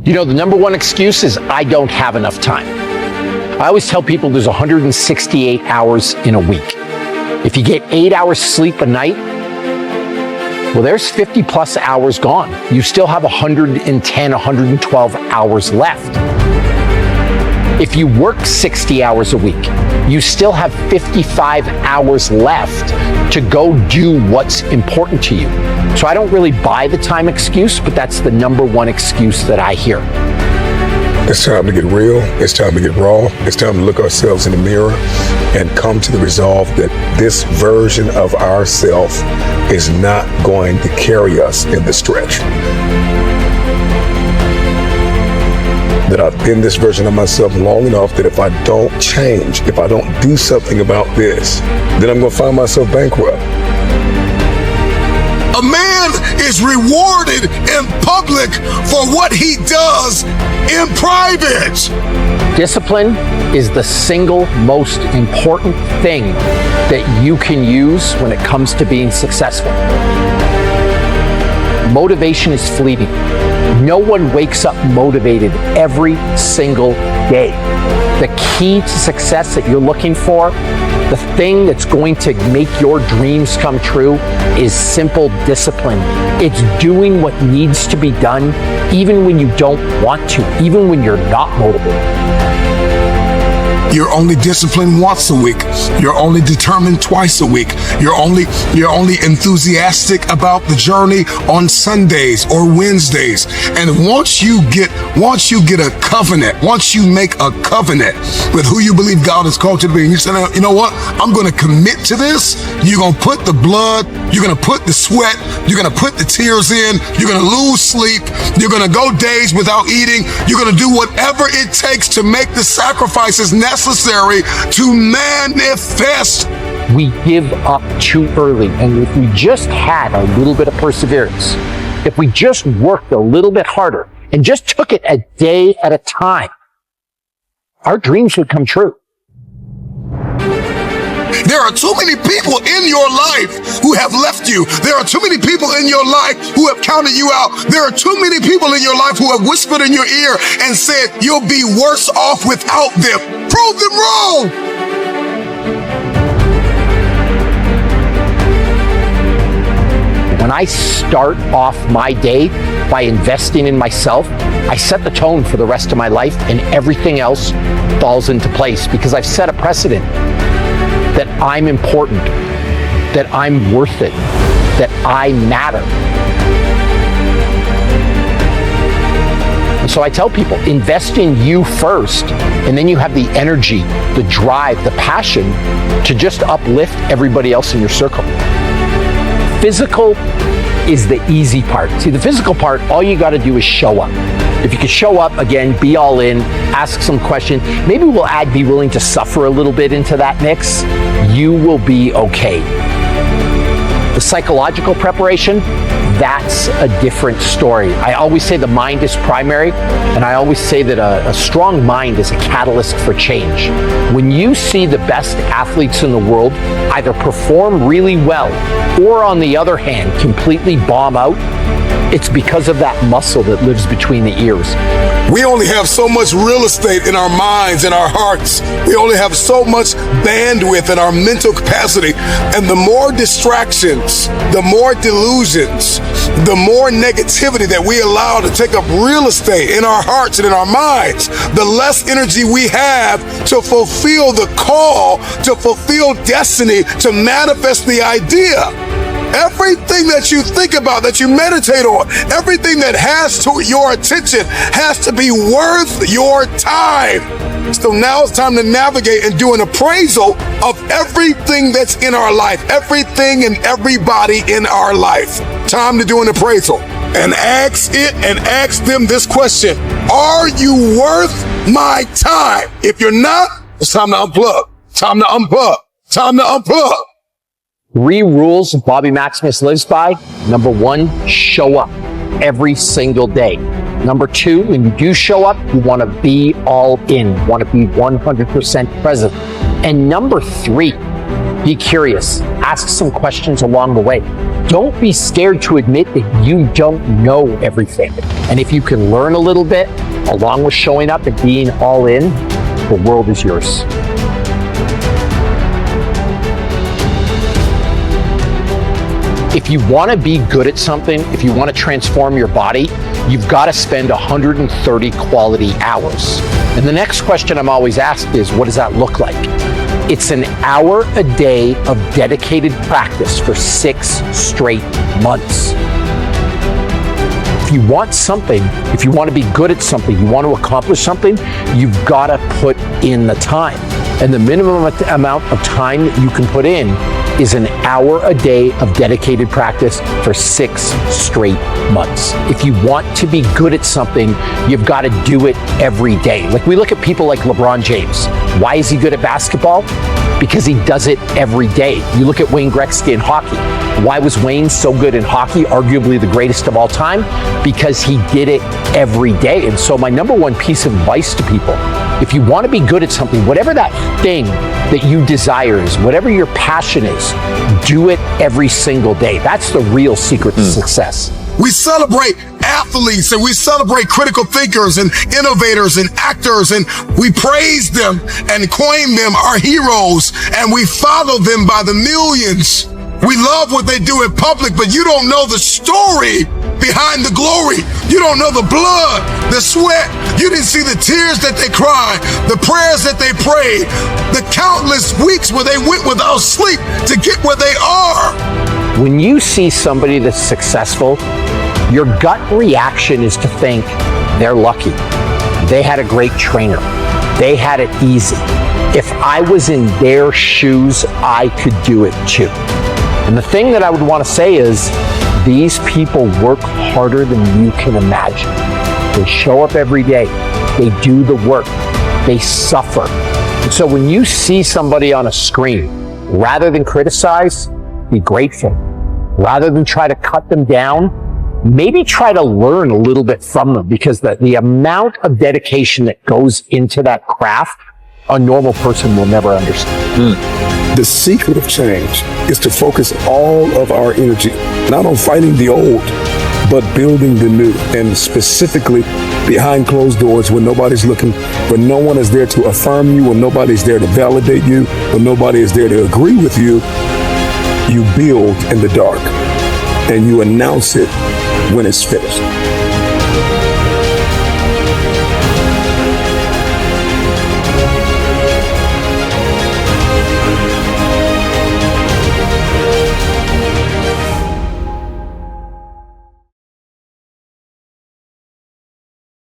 You know, the number one excuse is I don't have enough time. I always tell people there's 168 hours in a week. If you get 8 hours sleep a night, well, there's 50 plus hours gone. You still have 110, 112 hours left. If you work 60 hours a week, you still have 55 hours left to go do what's important to you. So I don't really buy the time excuse, but that's the number one excuse that I hear. It's time to get real. It's time to get raw. It's time to look ourselves in the mirror and come to the resolve that this version of ourselves is not going to carry us in the stretch. That I've been this version of myself long enough that if I don't change, if I don't do something about this, then I'm going to find myself bankrupt. A man is rewarded in public for what he does in private. Discipline is the single most important thing that you can use when it comes to being successful. Motivation is fleeting. No one wakes up motivated every single day. The key to success that you're looking for, the thing that's going to make your dreams come true, is simple discipline. It's doing what needs to be done, even when you don't want to, even when you're not motivated. You're only disciplined once a week. You're only determined twice a week. You're only enthusiastic about the journey on Sundays or Wednesdays. And once you get a covenant, once you make a covenant with who you believe God has called you to be, and you say, you know what? I'm going to commit to this. You're going to put the blood, you're going to put the sweat, you're going to put the tears in, you're going to lose sleep, you're going to go days without eating, you're going to do whatever it takes to make the sacrifices necessary to manifest. We give up too early, and if we just had a little bit of perseverance, if we just worked a little bit harder and just took it a day at a time, our dreams would come true. There are too many people in your life who have left you. There are too many people in your life who have counted you out. There are too many people in your life who have whispered in your ear and said, you'll be worse off without them. Prove them wrong. When I start off my day by investing in myself, I set the tone for the rest of my life, and everything else falls into place because I've set a precedent that I'm important, that I'm worth it, that I matter. And so I tell people, invest in you first, and then you have the energy, the drive, the passion to just uplift everybody else in your circle. Physical is the easy part. See, the physical part, all you got to do is show up. If you could show up, again, be all in, ask some questions. Maybe we'll add be willing to suffer a little bit into that mix. You will be okay. The psychological preparation, that's a different story. I always say the mind is primary, and I always say that a strong mind is a catalyst for change. When you see the best athletes in the world either perform really well or, on the other hand, completely bomb out, it's because of that muscle that lives between the ears. We only have so much real estate in our minds and our hearts. We only have so much bandwidth in our mental capacity. And the more distractions, the more delusions, the more negativity that we allow to take up real estate in our hearts and in our minds, the less energy we have to fulfill the call, to fulfill destiny, to manifest the idea. Everything that you think about, that you meditate on, everything that has to your attention has to be worth your time. So now it's time to navigate and do an appraisal of everything that's in our life, everything and everybody in our life. Time to do an appraisal and ask them this question. Are you worth my time? If you're not, it's time to unplug. Time to unplug. Time to unplug. 3 rules Bobby Maximus lives by. Number 1, show up every single day. Number 2, when you do show up, you want to be all in. You want to be 100% present. And number 3, be curious. ask some questions along the way. Don't be scared to admit that you don't know everything. And if you can learn a little bit, along with showing up and being all in, the world is yours. If you want to be good at something, if you want to transform your body, you've got to spend 130 quality hours. And the next question I'm always asked is, what does that look like? It's an hour a day of dedicated practice for 6 straight months. If you want something, if you want to be good at something, you want to accomplish something, you've got to put in the time. And the minimum amount of time that you can put in is an hour a day of dedicated practice for 6 straight months. If you want to be good at something, you've got to do it every day. Like, we look at people like LeBron James. Why is he good at basketball? Because he does it every day. You look at Wayne Gretzky in hockey. Why was Wayne so good in hockey, arguably the greatest of all time? Because he did it every day. And so my number one piece of advice to people, if you want to be good at something, whatever that thing that you desire is, whatever your passion is, do it every single day. That's the real secret to success. We celebrate athletes and we celebrate critical thinkers and innovators and actors, and we praise them and coin them our heroes, and we follow them by the millions. We love what they do in public, but you don't know the story behind the glory. You don't know the blood, the sweat. You didn't see the tears that they cried, the prayers that they prayed, the countless weeks where they went without sleep to get where they are. When you see somebody that's successful, your gut reaction is to think they're lucky. They had a great trainer. They had it easy. If I was in their shoes, I could do it too. And the thing that I would want to say is, these people work harder than you can imagine. They show up every day. They do the work. They suffer. And so when you see somebody on a screen, rather than criticize, be grateful. Rather than try to cut them down, maybe try to learn a little bit from them, because the amount of dedication that goes into that craft, a normal person will never understand. The secret of change is to focus all of our energy, not on fighting the old, but building the new. And specifically behind closed doors, when nobody's looking, when no one is there to affirm you, when nobody's there to validate you, when nobody is there to agree with you, you build in the dark and you announce it when it's finished.